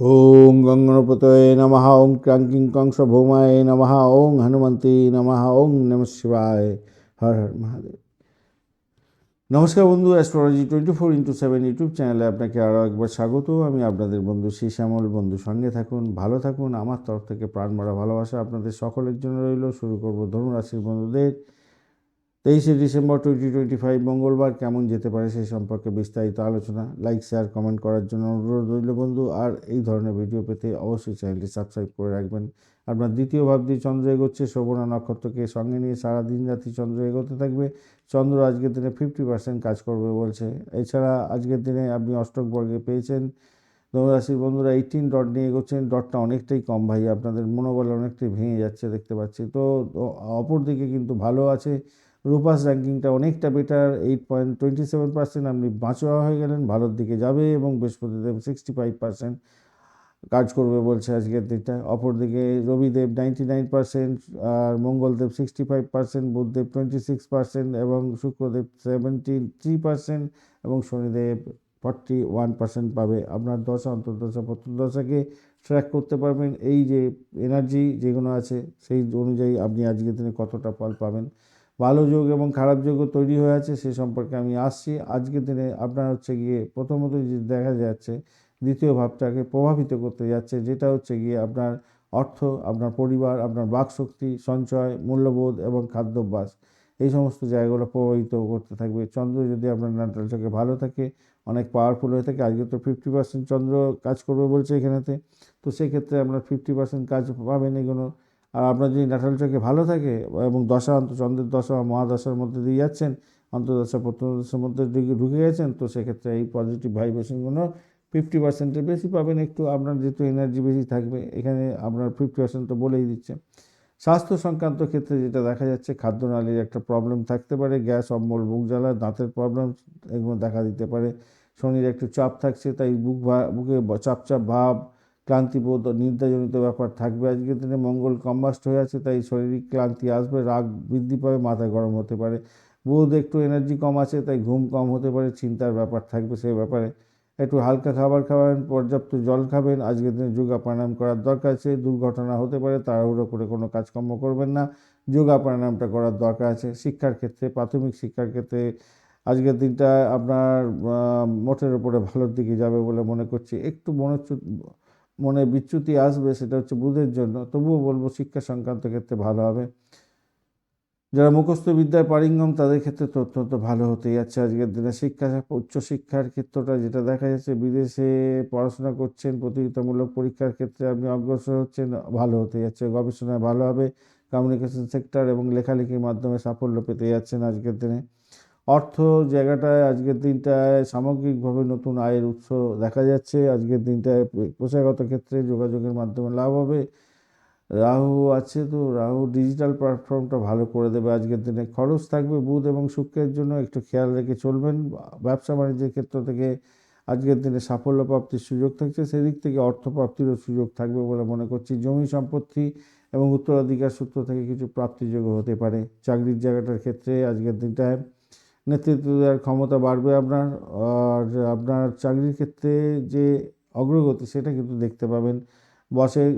ওং গঙ্গণপতয়ে নমঃ, ওং ক্রাঙ্কিং কংস ভৌমায় নমঃ, ওং হনুমন্তে নমঃ, ওং নমঃ শিবায়। হর হর মহাদেব। নমস্কার বন্ধু, অ্যাস্ট্রোলজি 24x7 ইউটিউব চ্যানেলে আপনাকে আরও একবার স্বাগত। আমি আপনাদের বন্ধু শ্রী শ্যামল। বন্ধু সঙ্গে থাকুন, ভালো থাকুন। আমার তরফ থেকে প্রাণ ভরা ভালোবাসা আপনাদের সকলের জন্য রইল। শুরু করব ধনু রাশির বন্ধুদের 23শে ডিসেম্বর 2025 মঙ্গলবার কেমন যেতে পারে সেই সম্পর্কে বিস্তারিত আলোচনা। লাইক, শেয়ার, কমেন্ট করার জন্য অনুরোধ রইল বন্ধু। আর এই ধরনের ভিডিও পেতে অবশ্যই চ্যানেলটি সাবস্ক্রাইব করে রাখবেন। আপনার দ্বিতীয় ভাব দিয়ে চন্দ্র এগোচ্ছে, শোভনা নক্ষত্রকে সঙ্গে নিয়ে সারাদিন রাত্রি চন্দ্র এগোতে থাকবে। চন্দ্র আজকের দিনে 50% কাজ করবে বলছে। এছাড়া আজকের দিনে আপনি অষ্টক বর্গে পেয়েছেন। ধনুরাশির বন্ধুরা 18 ডট নিয়ে এগোচ্ছেন। ডটটা অনেকটাই কম ভাই, আপনাদের মনোবল অনেকটাই ভেঙে যাচ্ছে দেখতে পাচ্ছি। তো অপর দিকে কিন্তু ভালো আছে। রূপাস র্যাঙ্কিংটা অনেকটা বেটার, 8.27%। আপনি বাঁচোয়া হয়ে গেলেন, ভালোর দিকে যাবে। এবং বৃহস্পতিদেব 65% কাজ করবে বলছে আজকের দিকটা। অপরদিকে রবিদেব 99%, আর মঙ্গলদেব 65%, বুধদেব 26%, এবং শুক্রদেব 73%, এবং শনিদেব 41% পাবে। আপনার দশা, অন্তর্দশা, প্রত্যুদশাকে ট্র্যাক করতে পারবেন। এই যে এনার্জি যেগুলো আছে সেই অনুযায়ী আপনি আজকের দিনে কতটা ফল পাবেন। ভালো যোগ এবং খারাপ যোগও তৈরি হয়ে আছে, সে সম্পর্কে আমি আসছি। আজকের দিনে আপনার হচ্ছে গিয়ে প্রথমত যে দেখা যাচ্ছে দ্বিতীয় ভাবটাকে প্রভাবিত করতে যাচ্ছে, যেটা হচ্ছে গিয়ে আপনার অর্থ, আপনার পরিবার, আপনার বাকশক্তি, সঞ্চয়, মূল্যবোধ এবং খাদ্যাভ্যাস। এই সমস্ত জায়গাগুলো প্রভাবিত করতে থাকবে। চন্দ্র যদি আপনার নাটাল চক্রে ভালো থাকে, অনেক পাওয়ারফুল হয়ে থাকে। আজকে তো 50% চন্দ্র কাজ করবে বলছে এখানেতে। তো সেক্ষেত্রে আপনার 50% কাজ পাবেন এগুলো। আর আপনার যদি নাটাল চক্রে ভালো থাকে এবং দশা, চন্দ্রের দশা মহাদশার মধ্যে দিয়ে যাচ্ছেন, অন্তর্দশা প্রত্যদশার মধ্যে ঢুকে গেছেন, তো সেক্ষেত্রে এই পজিটিভ ভাইব্রেশনগুলো 50%-এর বেশি পাবেন। একটু আপনার যেহেতু এনার্জি বেশি থাকবে, এখানে আপনার 50% তো বলেই দিচ্ছে। স্বাস্থ্য সংক্রান্ত ক্ষেত্রে যেটা দেখা যাচ্ছে, খাদ্যনালীর একটা প্রবলেম থাকতে পারে, গ্যাস, অম্বল, বুক জ্বালা, দাঁতের প্রবলেম এগুলো দেখা দিতে পারে। শনির একটু চাপ থাকছে, তাই বুকে চাপ চাপ ভাব, ক্লান্তিবোধ, নিদ্রাজনিত ব্যাপার থাকবে আজকের দিনে। মঙ্গল কম্বাস্ট হয়ে আছে, তাই শারীরিক ক্লান্তি আসবে, রাগ বৃদ্ধি পাবে, মাথা গরম হতে পারে। বুধ একটু এনার্জি কম আছে, তাই ঘুম কম হতে পারে, চিন্তার ব্যাপার থাকবে সেই ব্যাপারে। একটু হালকা খাবার খাবেন, পর্যাপ্ত জল খাবেন। আজকের দিনে যোগা প্রাণায়াম করার দরকার আছে। দুর্ঘটনা হতে পারে, তাড়াহুড়ো করে কোনো কাজকর্ম করবেন না। যোগা প্রাণায়ামটা করার দরকার আছে। শিক্ষার ক্ষেত্রে, প্রাথমিক শিক্ষার ক্ষেত্রে আজকের দিনটা আপনার মোটের উপরে ভালোর দিকে যাবে বলে মনে করছি। একটু মনে বিচ্যুতি আসবে, সেটা হচ্ছে বুধের জন্য। তবুও বলবো শিক্ষা সংক্রান্ত ক্ষেত্রে ভালো হবে। যারা মুখস্থ বিদ্যায় পারঙ্গম তাদের ক্ষেত্রে তো অত্যন্ত ভালো হতেই যাচ্ছে আজকের দিনে। উচ্চশিক্ষার ক্ষেত্রটা যেটা দেখা যাচ্ছে, বিদেশে পড়াশোনা করছেন, প্রতিযোগিতামূলক পরীক্ষার ক্ষেত্রে আপনি অগ্রসর হচ্ছেন, ভালো হতে যাচ্ছে। গবেষণায় ভালো হবে, কমিউনিকেশন সেক্টর এবং লেখালেখির মাধ্যমে সাফল্য পেতে যাচ্ছেন আজকের দিনে। অর্থ জায়গাটায় আজকের দিনটায় সামগ্রিকভাবে নতুন আয়ের উৎস দেখা যাচ্ছে। আজকের দিনটায় পেশাগত ক্ষেত্রে যোগাযোগের মাধ্যমে লাভ হবে। রাহু আছে, তো রাহু ডিজিটাল প্ল্যাটফর্মটা ভালো করে দেবে আজকের দিনে। খরচ থাকবে বুধ এবং শুক্রের জন্য, একটু খেয়াল রেখে চলবেন। ব্যবসা বাণিজ্যের ক্ষেত্র থেকে আজকের দিনে সাফল্য প্রাপ্তির সুযোগ থাকছে, সেদিক থেকে অর্থ প্রাপ্তিরও সুযোগ থাকবে বলে মনে করছি। জমি সম্পত্তি এবং উত্তরাধিকার সূত্র থেকে কিছু প্রাপ্তিযোগ্য হতে পারে। চাকরির জায়গাটার ক্ষেত্রে আজকের দিনটায় নেতৃত্ব দেওয়ার ক্ষমতা বাড়বে আপনার। আর আপনার চাকরির ক্ষেত্রে যে অগ্রগতি সেটা কিন্তু দেখতে পাবেন।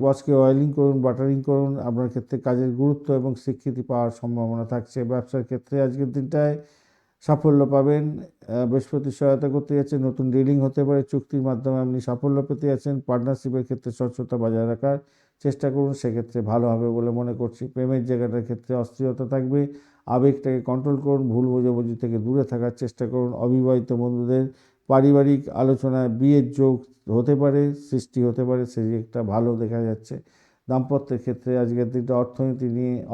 বসকে অয়েলিং করুন, বাটারিং করুন, আপনার ক্ষেত্রে কাজের গুরুত্ব এবং স্বীকৃতি পাওয়ার সম্ভাবনা থাকছে। ব্যবসার ক্ষেত্রে আজকের দিনটায় সাফল্য পাবেন। বৃহস্পতি সহায়তা করতে যাচ্ছে, নতুন ডিলিং হতে পারে, চুক্তির মাধ্যমে আপনি সাফল্য পেতে যাচ্ছেন। পার্টনারশিপের ক্ষেত্রে স্বচ্ছতা বজায় রাখার চেষ্টা করুন, সেক্ষেত্রে ভালো হবে বলে মনে করছি। প্রেমের জায়গাটার ক্ষেত্রে অস্থিরতা থাকবে, আবেগটাকে কন্ট্রোল করুন, ভুল বোঝাবুঝি থেকে দূরে থাকার চেষ্টা করুন। অবিবাহিত বন্ধুদের পারিবারিক আলোচনায় বিয়ের যোগ হতে পারে, সৃষ্টি হতে পারে, সেই একটা ভালো দেখা যাচ্ছে। দাম্পত্যের ক্ষেত্রে আজকের দিনটা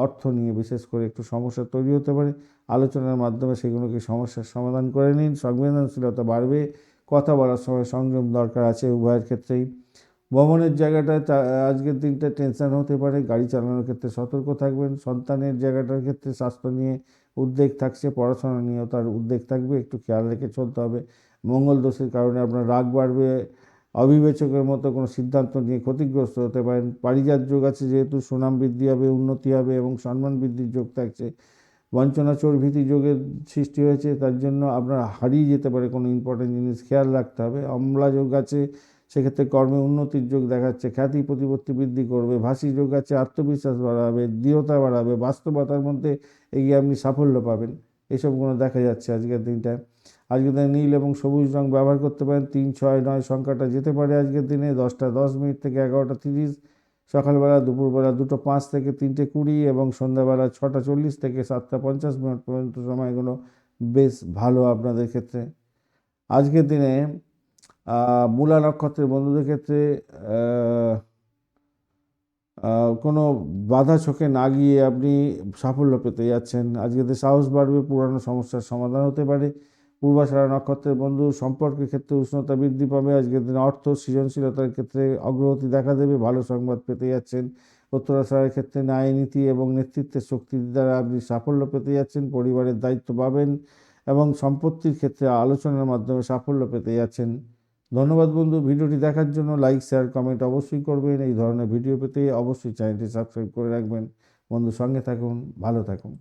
অর্থ নিয়ে বিশেষ করে একটু সমস্যা তৈরি হতে পারে। আলোচনার মাধ্যমে সেগুলোকে সমস্যার সমাধান করে নিন। সংবেদনশীলতা বাড়বে, কথা বলার সময় সংযম দরকার আছে উভয়ের ক্ষেত্রেই। ভ্রমণের জায়গাটায় আজকের দিনটা টেনশন হতে পারে, গাড়ি চালানোর ক্ষেত্রে সতর্ক থাকবেন। সন্তানের জায়গাটার ক্ষেত্রে স্বাস্থ্য নিয়ে উদ্বেগ থাকছে, পড়াশোনা নিয়েও তার উদ্বেগ থাকবে, একটু খেয়াল রেখে চলতে হবে। মঙ্গল দোষের কারণে আপনার রাগ বাড়বে, অবিবেচকের মতো কোনো সিদ্ধান্ত নিয়ে ক্ষতিগ্রস্ত হতে পারেন। পারিজাত যোগ আছে যেহেতু, সুনাম বৃদ্ধি হবে, উন্নতি হবে এবং সম্মান বৃদ্ধির যোগ থাকছে। বঞ্চনা চোর ভীতি যোগের সৃষ্টি হয়েছে, তার জন্য আপনার হারিয়ে যেতে পারে কোনো ইম্পর্টেন্ট জিনিস, খেয়াল রাখতে হবে। অম্লা যোগ আছে, সেক্ষেত্রে কর্মে উন্নতির যোগ দেখাচ্ছে, খ্যাতি প্রতিপত্তি বৃদ্ধি করবে, ভাষী যোগ আছে, আত্মবিশ্বাস বাড়াবে, দৃঢ়তা বাড়াবে, বাস্তবতার মধ্যে এগিয়ে আপনি সাফল্য পাবেন, এইসবগুলো দেখা যাচ্ছে আজকের দিনটায়। আজকের দিনে নীল এবং সবুজ রং ব্যবহার করতে পারেন। 3, 6, 9 সংখ্যাটা যেতে পারে আজকের দিনে। 10:10 থেকে 11:30, সকালবেলা, দুপুরবেলা 2:05 থেকে 3:20 এবং সন্ধ্যাবেলা 6:40 থেকে 7:50 পর্যন্ত সময়গুলো বেশ ভালো আপনাদের ক্ষেত্রে। আজকের দিনে মূলা নক্ষত্রের বন্ধুদের ক্ষেত্রে কোনো বাধা চোখে না গিয়ে আপনি সাফল্য পেতে যাচ্ছেন। আজকের দিনে সাহস বাড়বে, পুরানো সমস্যার সমাধান হতে পারে। পূর্বাষাঢ়া নক্ষত্রের বন্ধু সম্পর্কের ক্ষেত্রে উষ্ণতা বৃদ্ধি পাবে। আজকের দিনে অর্থ সৃজনশীলতার ক্ষেত্রে অগ্রগতি দেখা দেবে, ভালো সংবাদ পেতে যাচ্ছেন। উত্তরাষাঢ়ের ক্ষেত্রে ন্যায় নীতি এবং নেতৃত্বের শক্তি দ্বারা আপনি সাফল্য পেতে যাচ্ছেন, পরিবারের দায়িত্ব পাবেন এবং সম্পত্তির ক্ষেত্রে আলোচনার মাধ্যমে সাফল্য পেতে যাচ্ছেন। ধন্যবাদ বন্ধু, ভিডিওটি দেখার জন্য। লাইক, শেয়ার, কমেন্ট অবশ্যই করবেন। এই ধরনের ভিডিও পেতে অবশ্যই চ্যানেলটি সাবস্ক্রাইব করে রাখবেন। বন্ধু, সঙ্গে থাকুন, ভালো থাকুন।